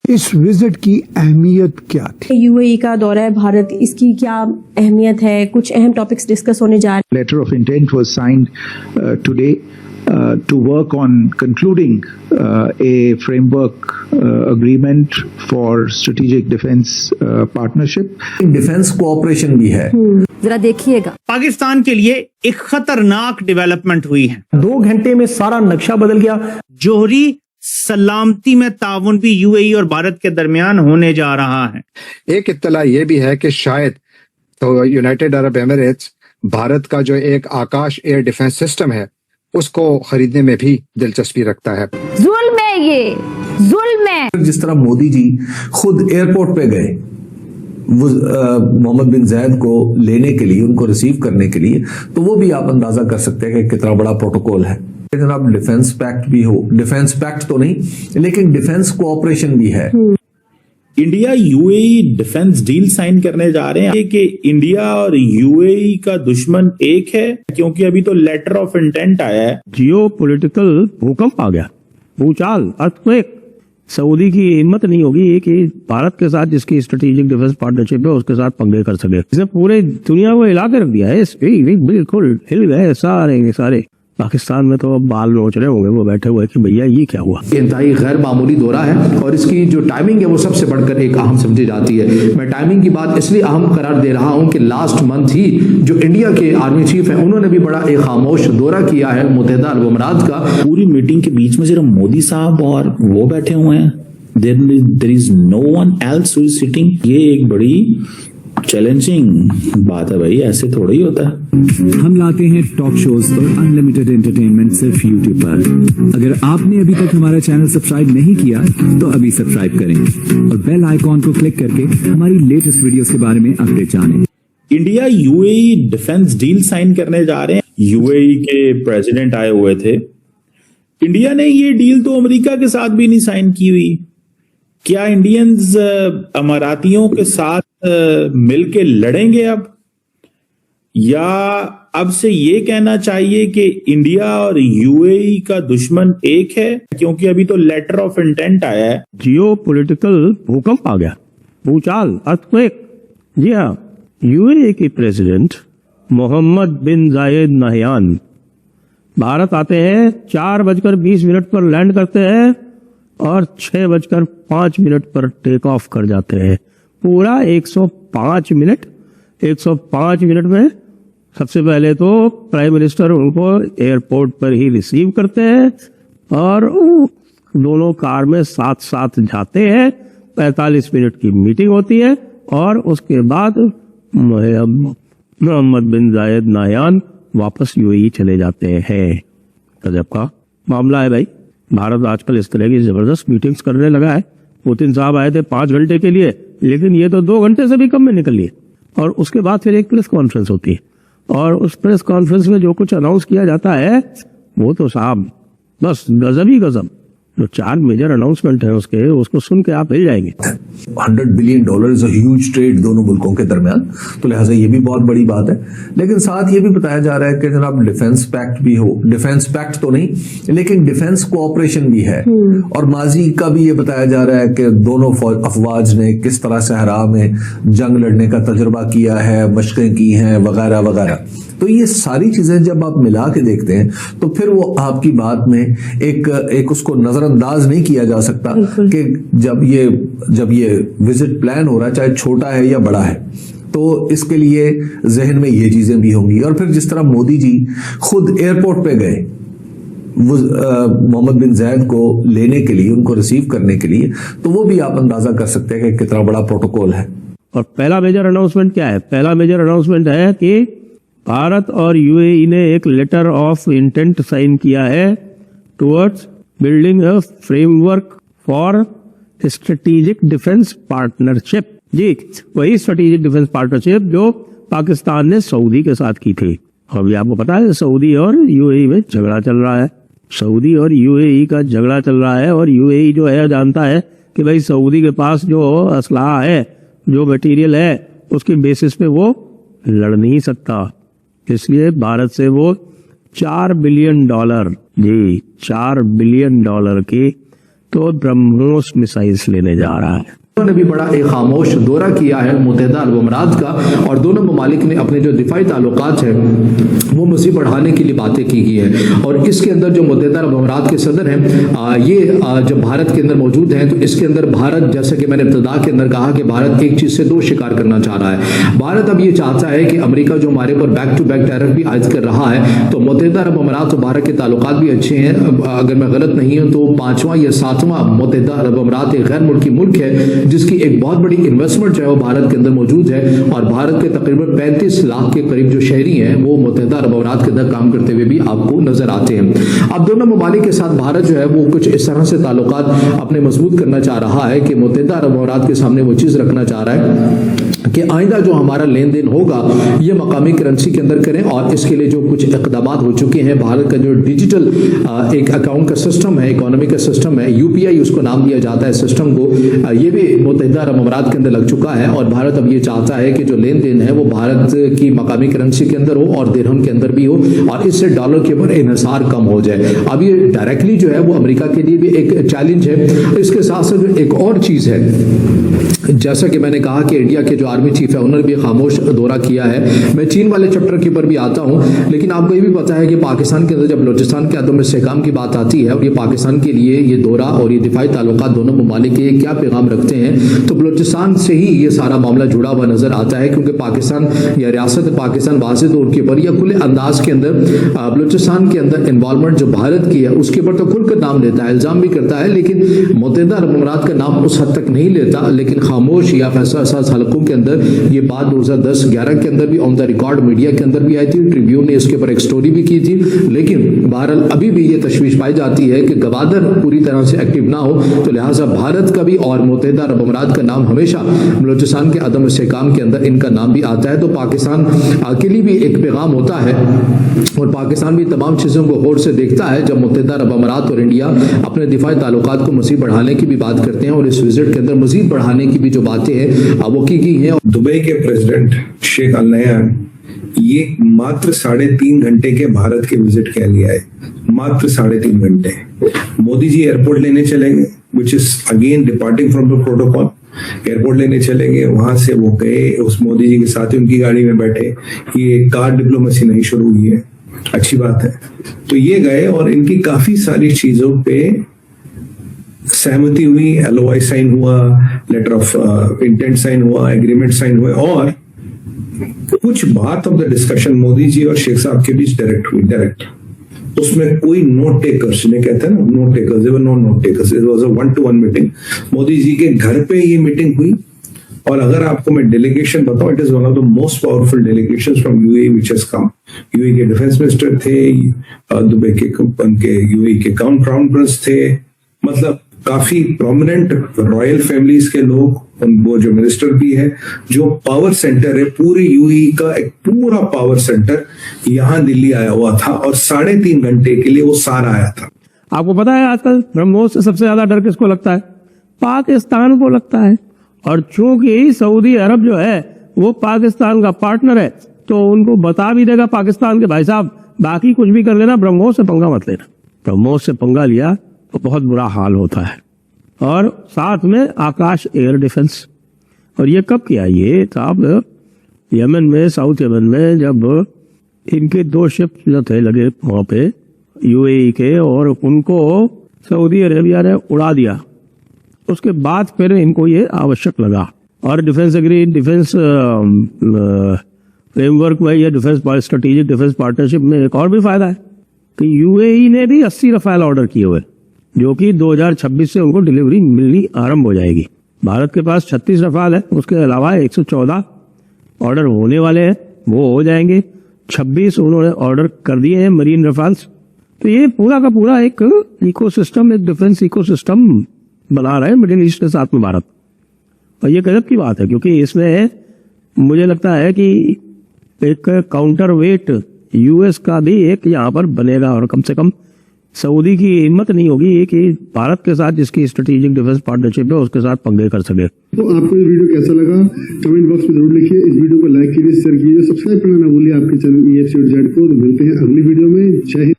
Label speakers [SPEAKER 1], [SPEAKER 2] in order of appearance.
[SPEAKER 1] इस विजिट की अहमियत क्या थी?
[SPEAKER 2] यूएई का दौरा है भारत, इसकी क्या अहमियत है? कुछ अहम टॉपिक्स डिस्कस होने जा रहे हैं।
[SPEAKER 3] Letter of intent was signed today to work on concluding a framework agreement for strategic defense partnership.
[SPEAKER 4] Defence cooperation भी है।
[SPEAKER 2] जरा देखिएगा,
[SPEAKER 5] पाकिस्तान के लिए एक खतरनाक डेवलपमेंट हुई है।
[SPEAKER 4] 2 घंटे में सारा नक्शा बदल गया।
[SPEAKER 5] जोहरी सलामती में ताउन भी यूएई और भारत के दरमियान होने जा रहा है।
[SPEAKER 6] एक इत्तला ये भी है कि शायद तो यूनाइटेड अरब एमिरेट्स भारत का जो एक आकाश एयर डिफेंस सिस्टम है उसको खरीदने में भी दिलचस्पी रखता है।
[SPEAKER 7] जुल्म है ये, जुल्म है।
[SPEAKER 4] जिस तरह मोदी जी खुद एयरपोर्ट पे गए वो मोहम्मद बिन जायद को लेने के लिए, उनको रिसीव करने के लिए, तो वो भी आप अंदाजा कर सकते हैं कि कितना बड़ा प्रोटोकॉल है। जनाब डिफेंस पैक्ट भी हो, डिफेंस पैक्ट तो नहीं लेकिन डिफेंस कोऑपरेशन भी है।
[SPEAKER 8] India UAE defence deal sign करने जा रहे हैं कि इंडिया और यूएई का दुश्मन एक है, क्योंकि अभी तो लेटर ऑफ इंटेंट आया है।
[SPEAKER 9] जियो पॉलिटिकल भूकंप आ गया, भूचाल, अर्थक्वेक। सऊदी की हिम्मत नहीं होगी कि भारत के साथ जिसकी स्ट्रेटेजिक डिफेंस पार्टनरशिप है उसके साथ पंगे कर सके। इसने पूरे दुनिया को हिला के रख दिया है, बिल्कुल हिल गए सारे। पाकिस्तान में तो अब बाल नोच रहे होंगे वो बैठे हुए कि भैया ये क्या हुआ।
[SPEAKER 10] इंतहाई गैर मामूली दौरा है और इसकी जो टाइमिंग है वो सबसे बढ़कर एक अहम समझी जाती है। मैं टाइमिंग की बात इसलिए अहम करार दे रहा हूं कि लास्ट मंथ ही जो इंडिया के आर्मी चीफ हैं उन्होंने भी बड़ा एक खामोश दौरा किया है मुत्तहिदा अरब अमीरात का।
[SPEAKER 8] पूरी मीटिंग के बीच में सिर्फ मोदी साहब और वो बैठे हुए हैं, there is no one else who is sitting. ये एक बड़ी चैलेंजिंग बात है भाई, ऐसे थोड़ा ही होता है।
[SPEAKER 11] हम लाते हैं टॉक शोज और अनलिमिटेड एंटरटेनमेंट सिर्फ यूट्यूब पर। अगर आपने अभी तक हमारा चैनल सब्सक्राइब नहीं किया तो अभी सब्सक्राइब करें और बेल आइकॉन को क्लिक करके हमारी लेटेस्ट वीडियोस के बारे में अपडेट जानें।
[SPEAKER 8] India UAE defence deal sign करने जा रहे हैं। यूएई के प्रेसिडेंट आए हुए थे। इंडिया ने ये डील तो अमेरिका के साथ भी नहीं साइन की हुई। क्या इंडियंस अमारातियों के साथ मिलके लड़ेंगे अब, या अब से ये कहना चाहिए कि इंडिया और यूएई का दुश्मन एक है, क्योंकि अभी तो लेटर ऑफ इंटेंट आया है।
[SPEAKER 9] जियो पॉलिटिकल भूकंप आ गया, भूचाल, अर्थक्वेक। जी हाँ, यूएई के प्रेसिडेंट मोहम्मद बिन जायद नहयान भारत आते हैं, 4:20 पर लैंड करते हैं और 6:05 पर टेक ऑफ कर जाते हैं। पूरा 105 मिनट। 105 मिनट में सबसे पहले तो प्राइम मिनिस्टर उनको एयरपोर्ट पर ही रिसीव करते हैं और दोनों कार में साथ साथ जाते हैं। 45 मिनट की मीटिंग होती है और उसके बाद मोहम्मद बिन जायद नहयान वापस यूएई चले जाते हैं। गजब का मामला है भाई। भारत आजकल इस तरह की जबरदस्त मीटिंग्स करने लगा है। पुतिन साहब आए थे 5 घंटे के लिए, लेकिन ये तो 2 घंटे से भी कम में निकल लिए। और उसके बाद फिर एक प्रेस कॉन्फ्रेंस होती है और उस प्रेस कॉन्फ्रेंस में जो कुछ अनाउंस किया जाता है वो तो साहब बस गजब ही गजब। जो 4 मेजर अनाउंसमेंट है उसको सुन के आप हिल जाएंगे।
[SPEAKER 4] $100 billion is a huge trade दोनों मुल्कों के दरमियान, तो लिहाजा ये भी बहुत बड़ी बात है। लेकिन साथ ये भी बताया जा रहा है कि जनाब डिफेंस पैक्ट भी हो, डिफेंस पैक्ट तो नहीं लेकिन डिफेंस कोऑपरेशन भी है। और माजी का भी ये बताया जा रहा है कि दोनों अफवाज ने किस तरह सहरा में जंग लड़ने का तजुर्बा किया है, मशकें की हैं वगैरह वगैरह। तो ये सारी चीजें जब आप मिला के देखते हैं तो फिर वो आपकी बात में एक उसको नजरअंदाज नहीं किया जा सकता कि जब ये विजिट प्लान हो रहा है, चाहे छोटा है या बड़ा है, तो इसके लिए जहन में ये चीजें भी होंगी। और फिर जिस तरह मोदी जी खुद एयरपोर्ट पे गए मोहम्मद बिन जायद को लेने के लिए, उनको रिसीव करने के लिए, तो वो भी आप अंदाजा कर सकते हैं कि कितना बड़ा प्रोटोकॉल है।
[SPEAKER 9] और पहला मेजर अनाउंसमेंट क्या है? पहला मेजर अनाउंसमेंट है कि भारत और यूएई ने एक लेटर ऑफ इंटेंट साइन किया है towards building a framework for strategic defence partnership. जी, वही स्ट्रेटेजिक डिफेंस पार्टनरशिप जो पाकिस्तान ने सऊदी के साथ की थी। अभी आपको पता है सऊदी और यूएई में झगड़ा चल रहा है। सऊदी और यूएई का झगड़ा चल रहा है और यूएई जो है जानता है कि भाई सऊदी के पास जो असलाह है, जो मटेरियल है, उसके बेसिस पे वो लड़ नहीं सकता। इसलिए भारत से वो $4 बिलियन, जी $4 बिलियन की तो ब्रह्मोस मिसाइल्स लेने जा रहा है।
[SPEAKER 10] उन्होंने भी बड़ा एक खामोश दौरा किया है मुत्तहिदा अरब अमीरात का, और दोनों ममालिक ने अपने जो दिफाई ताल्लुकात हैं वो मज़ीद बढ़ाने के लिए बातें की हैं। और इसके अंदर जो मुत्तहिदा अरब अमीरात के सदर हैं ये जब भारत के अंदर मौजूद हैं तो इसके अंदर भारत, जैसा कि मैंने इब्तिदा के अंदर कहा कि भारत एक चीज़ से दो शिकार करना चाह रहा है। भारत अब ये चाहता है कि अमेरिका जो हमारे पर बैक टू बैक टैरिफ भी आयद कर रहा है, तो मुत्तहिदा अरब अमीरात और भारत के ताल्लुकात भी अच्छे हैं। अगर मैं गलत नहीं हूँ तो 5वां या 7वां मुत्तहिदा अरब अमीरात एक गैर मुल्की मुल्क है जिसकी एक बहुत बड़ी इन्वेस्टमेंट जो है वो भारत के अंदर मौजूद है, और भारत के तकरीबन 35 लाख के करीब जो शहरी हैं वो मुत्तहिदा अरब अमीरात के अंदर काम करते हुए भी आपको नजर आते हैं। अब दोनों ममालिक के साथ भारत जो है वो कुछ इस तरह से ताल्लुकात अपने मजबूत करना चाह रहा है कि मुत्तहिदा अरब अमीरात के सामने वो चीज़ रखना चाह रहा है कि आइंदा जो हमारा लेन देन होगा ये मकामी करेंसी के अंदर करें, और इसके लिए जो कुछ इक़दाम हो चुके हैं, भारत का जो डिजिटल एक अकाउंट का सिस्टम है, इकोनॉमी का सिस्टम है, UPI उसको नाम दिया जाता है सिस्टम को, ये भी मुत्तहिदा अरब अमीरात के अंदर लग चुका है। और भारत अब ये चाहता है कि जो लेन देन है वो भारत की मकामी करेंसी के अंदर हो और दिरहम के अंदर भी हो, और इससे डॉलर के ऊपर इन्हिसार कम हो जाए। अब ये डायरेक्टली जो है वो अमेरिका के लिए भी एक चैलेंज है। इसके साथ साथ एक और चीज़ है, जैसा कि मैंने कहा कि इंडिया के जो आर्मी चीफ है उन्होंने भी खामोश दौरा किया है। मैं चीन वाले चैप्टर के ऊपर भी आता हूं, लेकिन आपको ये भी पता है कि पाकिस्तान के अंदर जब बलूचिस्तान के अदम इस्तेहकाम की बात आती है और ये पाकिस्तान के लिए ये दौरा और ये दिफाई ताल्लुकात दोनों ममालिक के क्या पैगाम रखते हैं, तो बलूचिस्तान से ही ये सारा मामला जुड़ा हुआ नजर आता है, क्योंकि पाकिस्तान या रियासत पाकिस्तान वाज़ेह तौर के ऊपर या खुले अंदाज के अंदर बलूचिस्तान के अंदर इन्वॉल्वमेंट जो भारत की है उसके ऊपर तो खुलकर नाम लेता है, इल्ज़ाम भी करता है, लेकिन मुत्तहिदा अरब अमीरात का नाम उस हद तक नहीं लेता। लेकिन खामोश या फैसला साज हलकों के अंदर ये बात 2010-11 के अंदर भी ऑन द रिकॉर्ड मीडिया के अंदर भी आई थी, ट्रिब्यून ने इसके ऊपर एक स्टोरी भी की थी। लेकिन बहरहाल अभी भी ये तशवीश पाई जाती है कि गवादर पूरी तरह से एक्टिव ना हो, तो लिहाजा भारत का भी और मुत्तहिदा अरब अमीरात का नाम हमेशा बलूचिस्तान के अदम इस्तेहकाम के अंदर इनका नाम भी आता है। तो पाकिस्तान के लिए भी एक पैगाम होता है, और पाकिस्तान भी तमाम चीज़ों को गौर से देखता है जब मुत्तहिदा अरब अमीरात और इंडिया अपने दिफाई ताल्लुकात को मज़ीद बढ़ाने की भी बात करते हैं, और इस विजिट के अंदर मज़ीद बढ़ाने की भी जो बातें हैं वो की गई हैं।
[SPEAKER 12] दुबई के प्रेसिडेंट शेख अल नहयान ये मात्र 3.5 घंटे के भारत के विजिट के लिए आए, मात्र 3.5 घंटे। मोदी जी एयरपोर्ट लेने चलेंगे, which is again departing from the protocol. Airport लेने चलेंगे, वहां से वो गए, उस मोदी जी के साथ ही उनकी गाड़ी में बैठे। ये कार डिप्लोमेसी नहीं शुरू हुई है, अच्छी बात है। तो ये गए और इनकी काफी सारी चीजों पे सहमति हुई, LOI साइन हुआ, लेटर ऑफ इंटेंट साइन हुआ, एग्रीमेंट साइन हुए, और कुछ बात of the discussion Modi ji और शेख साहब के बीच डायरेक्ट हुई, डायरेक्ट। उसमें कोई नोट टेकर्स, जिन्हें कहते हैं ना note takers, there were no note takers, it was a 1-to-1 meeting. Modi ji के घर पे ये मीटिंग हुई, और अगर आपको मैं डेलीगेशन बताऊं, it is one of the most powerful delegations from UAE which has come. UAE के डिफेंस मिनिस्टर थे, दुबई के UAE के क्राउन प्रिंस थे, मतलब काफी प्रोमिनेंट रॉयल फैमिलीज के लोग, वो जो मिनिस्टर भी है, जो पावर सेंटर है पूरे UAE का, एक पूरा पावर सेंटर यहाँ दिल्ली आया हुआ था, और 3.5 घंटे के लिए वो सारा आया था।
[SPEAKER 9] आपको पता है आजकल ब्रह्मोस से सबसे ज्यादा डर किसको लगता है? पाकिस्तान को लगता है। और चूंकि सऊदी अरब जो है वो पाकिस्तान का पार्टनर है, तो उनको बता भी देगा पाकिस्तान के भाई साहब बाकी कुछ भी कर लेना, ब्रह्मोस से पंगा मत लेना। ब्रह्मोस से पंगा लिया तो बहुत बुरा हाल होता है। और साथ में आकाश एयर डिफेंस, और ये कब किया? ये साहब यमन में, साउथ यमन में, जब इनके 2 शिप जो थे लगे वहां पे UAE के, और उनको सऊदी अरेबिया ने उड़ा दिया। उसके बाद फिर इनको ये आवश्यक लगा, और डिफेंस फ्रेमवर्क में, या स्ट्रेटेजिक डिफेंस पार्टनरशिप में एक और भी फायदा है कि UAE ने भी 80 रफाल ऑर्डर किए हुए, जो कि 2026 से उनको डिलीवरी मिलनी आरंभ हो जाएगी। भारत के पास 36 रफाल है, उसके अलावा 114 ऑर्डर होने वाले हैं, वो हो जाएंगे। 26 उन्होंने ऑर्डर कर दिए हैं मरीन रफाल्स। तो ये पूरा का पूरा एक इकोसिस्टम, एक डिफेंस इकोसिस्टम बना रहा है मिडिल ईस्ट के साथ में भारत। और ये गजब की बात है, क्योंकि इसमें मुझे लगता है कि एक काउंटर वेट US का भी एक यहाँ पर बनेगा, और कम से कम सऊदी की हिम्मत नहीं होगी कि भारत के साथ जिसकी स्ट्रेटेजिक डिफेंस पार्टनरशिप है उसके साथ पंगे कर सके।
[SPEAKER 13] तो आपको ये वीडियो कैसा लगा कमेंट बॉक्स में जरूर लिखिए। इस वीडियो को लाइक कीजिए, शेयर कीजिए, सब्सक्राइब करना ना भूलिए आपके चैनल EFCZ को। मिलते हैं अगली वीडियो में। जय हिंद।